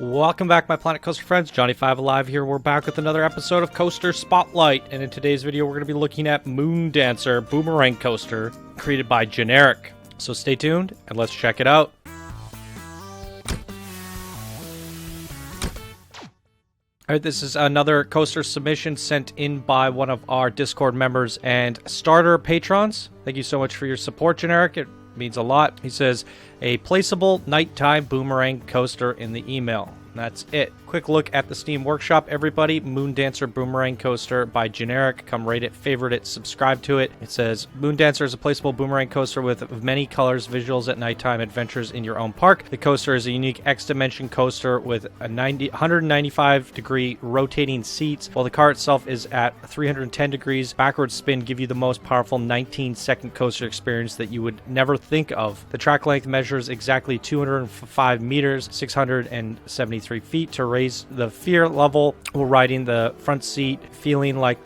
Welcome back, my Planet Coaster friends. Johnny5 Alive here. We're back with another episode of Coaster Spotlight, and in today's video we're going to be looking at Moon Dancer Boomerang Coaster, created by Generic. So stay tuned, and let's check it out. Alright, this is another coaster submission sent in by one of our Discord members and starter patrons. Thank you so much for your support, Generic. It means a lot. He says, a placeable nighttime boomerang coaster in the email. And that's it. Quick look at the Steam Workshop, everybody. Moon Dancer Boomerang Coaster by Generic. Come rate it, favorite it, subscribe to it. It says, Moon Dancer is a placeable boomerang coaster with many colors, visuals at nighttime, adventures in your own park. The coaster is a unique X-Dimension coaster with a 195-degree rotating seats, while the car itself is at 310 degrees. Backwards spin give you the most powerful 19-second coaster experience that you would never think of. The track length measures exactly 205 meters, 673 feet to raise the fear level while riding the front seat, feeling like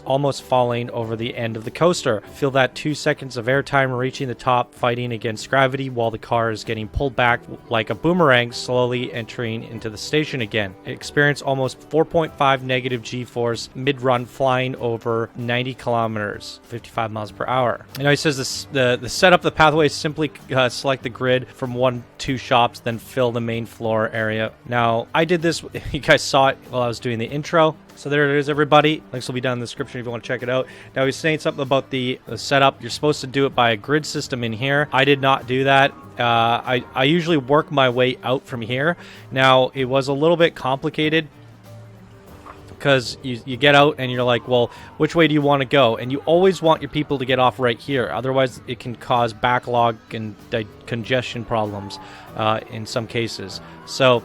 almost falling over the end of the coaster. Feel that 2 seconds of airtime reaching the top, fighting against gravity while the car is getting pulled back like a boomerang, slowly entering into the station again. Experience almost 4.5 negative G-force mid-run, flying over 90 kilometers, 55 miles per hour. You know, he says the setup, the pathway is simply select the grid from 1-2 shops, then fill the main floor area. Now, I did this, you guys saw it while I was doing the intro. So there it is, everybody. Links will be down in the description if you want to check it out. Now, he's saying something about the setup. You're supposed to do it by a grid system in here. I did not do that. I usually work my way out from here. Now, it was a little bit complicated because you get out and you're like, well, which way do you want to go? And you always want your people to get off right here. Otherwise, it can cause backlog and congestion problems in some cases. So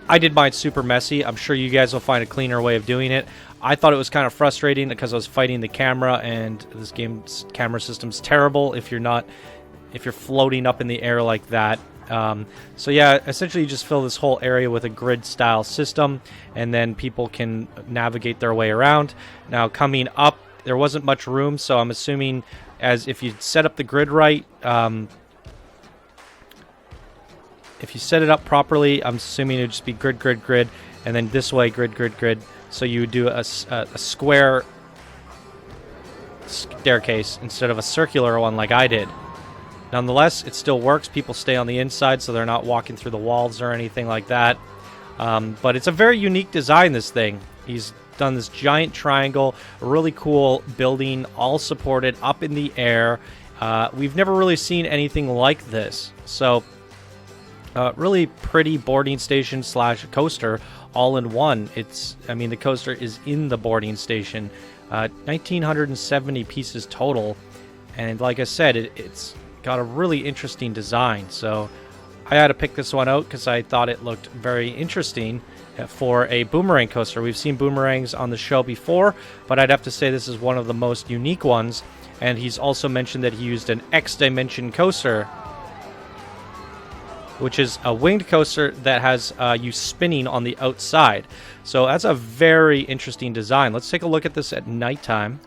I did mine super messy. I'm sure you guys will find a cleaner way of doing it. I thought it was kind of frustrating because I was fighting the camera, and this game's camera system's terrible if you're floating up in the air like that. So yeah, essentially you just fill this whole area with a grid style system, and then people can navigate their way around. Now, coming up, there wasn't much room, so I'm assuming as if you set up the grid right, if you set it up properly, I'm assuming it would just be grid, grid, grid, and then this way, grid, grid, grid. So you would do a square staircase instead of a circular one like I did. Nonetheless, it still works. People stay on the inside, so they're not walking through the walls or anything like that. But it's a very unique design, this thing. He's done this giant triangle, a really cool building, all supported up in the air. We've never really seen anything like this. So really pretty boarding station slash coaster all in one. The coaster is in the boarding station. 1,970 pieces total. And like I said, it's got a really interesting design. So I had to pick this one out because I thought it looked very interesting for a boomerang coaster. We've seen boomerangs on the show before, but I'd have to say this is one of the most unique ones. And he's also mentioned that he used an X-Dimension coaster, which is a winged coaster that has you spinning on the outside. So that's a very interesting design. Let's take a look at this at nighttime.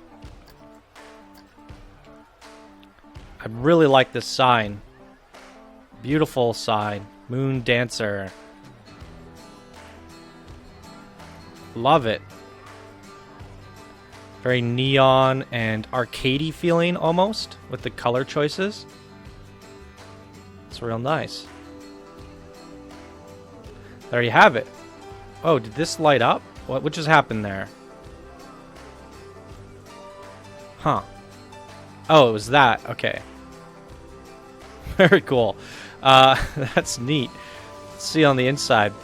I really like this sign. Beautiful sign. Moon Dancer. Love it. Very neon and arcadey feeling almost with the color choices. It's real nice. There you have it. Oh, did this light up? What just happened there? Huh. Oh, it was that. Okay. Very cool. That's neat. Let's see on the inside.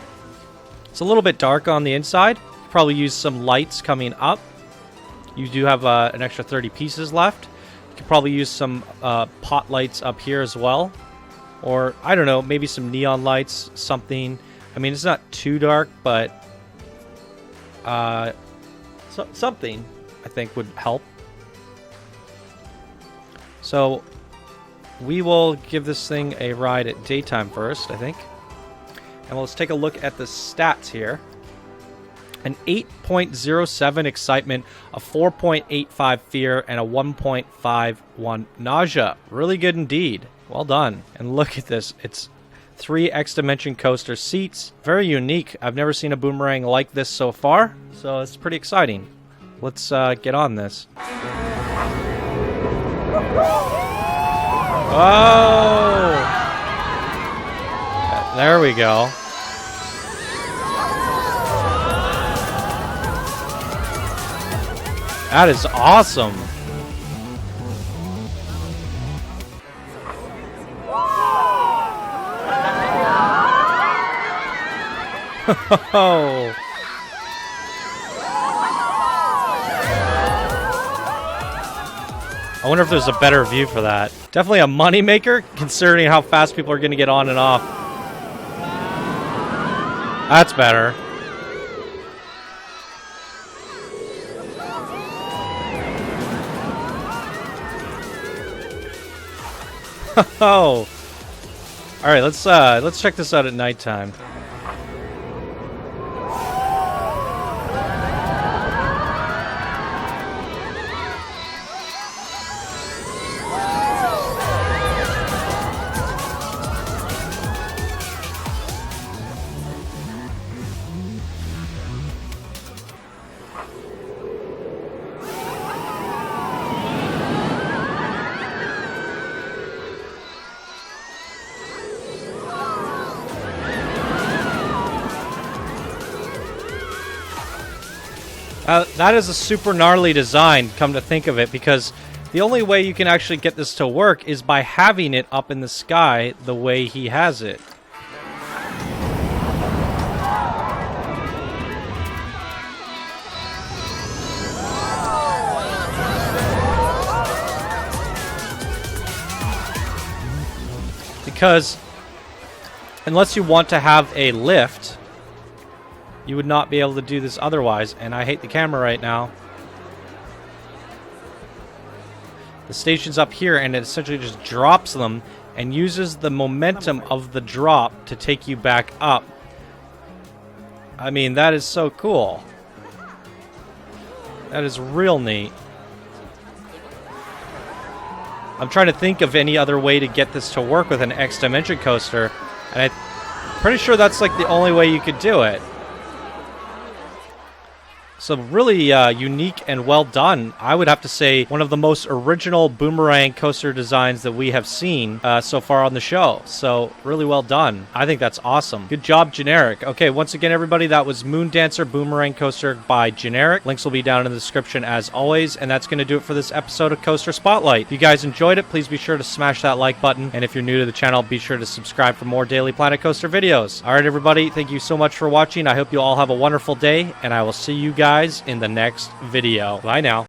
It's a little bit dark on the inside. Probably use some lights coming up. You do have an extra 30 pieces left. You could probably use some pot lights up here as well. Or, I don't know, maybe some neon lights, something. I mean, it's not too dark, but something I think would help. So we will give this thing a ride at daytime first, I think. And let's take a look at the stats here. An 8.07 excitement, a 4.85 fear, and a 1.51 nausea. Really good indeed. Well done. And look at this. 3 X-Dimension coaster seats. Very unique. I've never seen a Boomerang like this so far, so it's pretty exciting. Let's get on this. Oh! There we go. That is awesome. Oh. I wonder if there's a better view for that. Definitely a moneymaker, considering how fast people are going to get on and off. That's better. Oh. All right, let's check this out at nighttime. That is a super gnarly design, come to think of it, because the only way you can actually get this to work is by having it up in the sky the way he has it. Because unless you want to have a lift, you would not be able to do this otherwise, and I hate the camera right now. The station's up here, and it essentially just drops them and uses the momentum of the drop to take you back up. I mean, that is so cool. That is real neat. I'm trying to think of any other way to get this to work with an X-Dimension coaster, and I'm pretty sure that's like the only way you could do it. So really unique and well done. I would have to say one of the most original Boomerang coaster designs that we have seen so far on the show. So really well done. I think that's awesome. Good job, Generic. Okay, once again, everybody, that was Moon Dancer Boomerang Coaster by Generic. Links will be down in the description as always. And that's going to do it for this episode of Coaster Spotlight. If you guys enjoyed it, please be sure to smash that like button. And if you're new to the channel, be sure to subscribe for more Daily Planet Coaster videos. All right, everybody, thank you so much for watching. I hope you all have a wonderful day, and I will see you guys in the next video. Bye now.